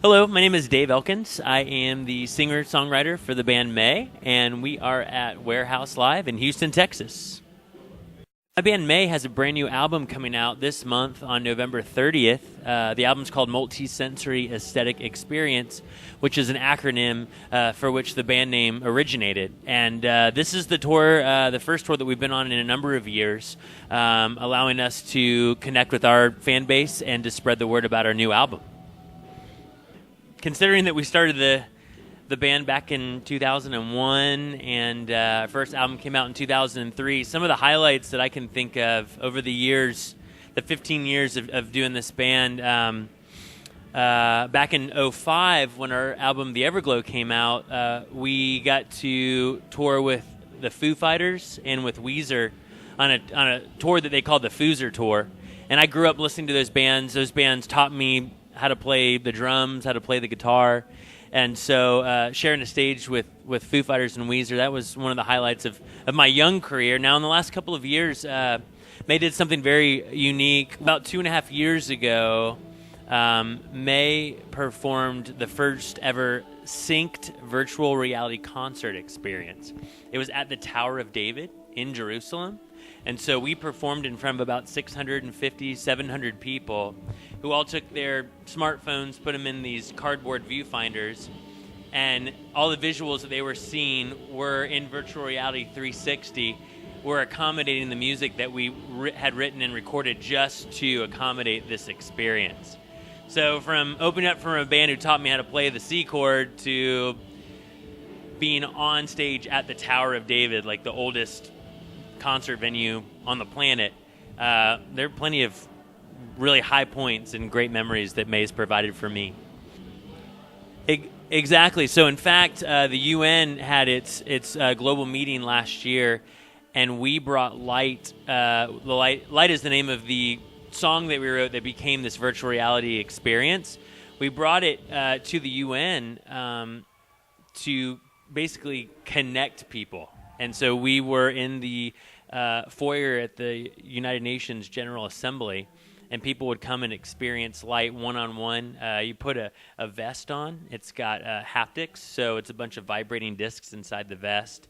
Hello, my name is Dave Elkins. I am the singer-songwriter for the band MAE, and we are at Warehouse Live in Houston, Texas. My band MAE has a brand new album coming out this month on November 30th. The album's called Multi-Sensory Aesthetic Experience, which is an acronym for which the band name originated. And this is the tour, the first tour that we've been on in a number of years, allowing us to connect with our fan base and to spread the word about our new album. Considering that we started the band back in 2001 and our first album came out in 2003, some of the highlights that I can think of over the years, the 15 years of doing this band, back in '05 when our album The Everglow came out, we got to tour with the Foo Fighters and with Weezer on a tour that they called the Foozer Tour. And I grew up listening to those bands. Those bands taught me how to play the drums, how to play the guitar. And so sharing a stage with Foo Fighters and Weezer, that was one of the highlights of my young career. Now, in the last couple of years, MAE did something very unique. About 2.5 years ago, MAE performed the first ever synced virtual reality concert experience. It was at the Tower of David in Jerusalem. And so we performed in front of about 650, 700 people who all took their smartphones, put them in these cardboard viewfinders, and all the visuals that they were seeing were in virtual reality 360. Were accommodating the music that we had written and recorded just to accommodate this experience. So from opening up from a band who taught me how to play the C chord to being on stage at the Tower of David, like the oldest concert venue on the planet, there are plenty of really high points and great memories that MAE's provided for me. Exactly. So in fact, the UN had its global meeting last year, and we brought light. Light is the name of the song that we wrote that became this virtual reality experience. We brought it to the UN to basically connect people. And so we were in the foyer at the United Nations General Assembly, and people would come and experience light one-on-one. You put a vest on. It's got haptics, so it's a bunch of vibrating discs inside the vest.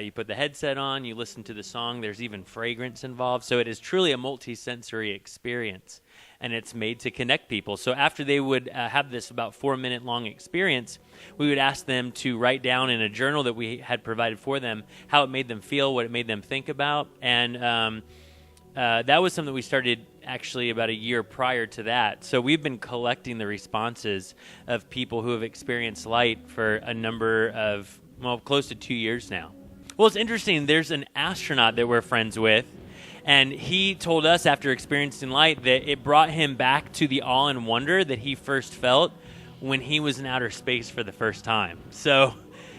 You put the headset on, you listen to the song. There's even fragrance involved. So it is truly a multi-sensory experience, and it's made to connect people. So after they would have this about 4-minute long experience, we would ask them to write down in a journal that we had provided for them how it made them feel, what it made them think about. And that was something we started actually about a year prior to that. So we've been collecting the responses of people who have experienced light for a number of, close to 2 years now. Well, it's interesting. There's an astronaut that we're friends with, and he told us after experiencing light that it brought him back to the awe and wonder that he first felt when he was in outer space for the first time. So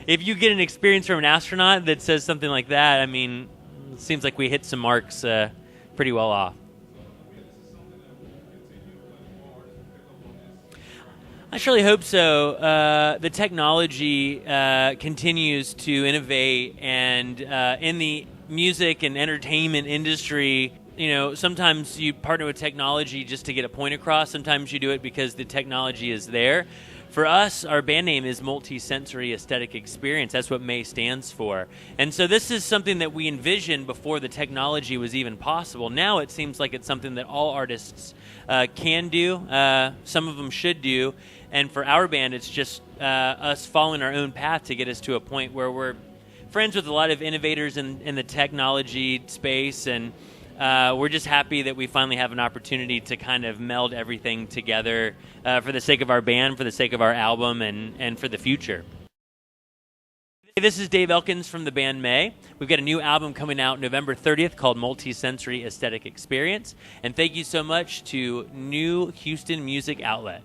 if you get an experience from an astronaut that says something like that, I mean, it seems like we hit some marks pretty well off. I surely hope so. The technology continues to innovate, and in the music and entertainment industry, sometimes you partner with technology just to get a point across. Sometimes you do it because the technology is there. For us, our band name is Multi-Sensory Aesthetic Experience. That's what MAE stands for. And so this is something that we envisioned before the technology was even possible. Now it seems like it's something that all artists can do. Some of them should do. And for our band, it's just us following our own path to get us to a point where we're friends with a lot of innovators in the technology space, and we're just happy that we finally have an opportunity to kind of meld everything together for the sake of our band, for the sake of our album, and for the future. This is Dave Elkins from the band MAE. We've got a new album coming out November 30th called Multi-Sensory Aesthetic Experience. And thank you so much to New Houston Music Outlet.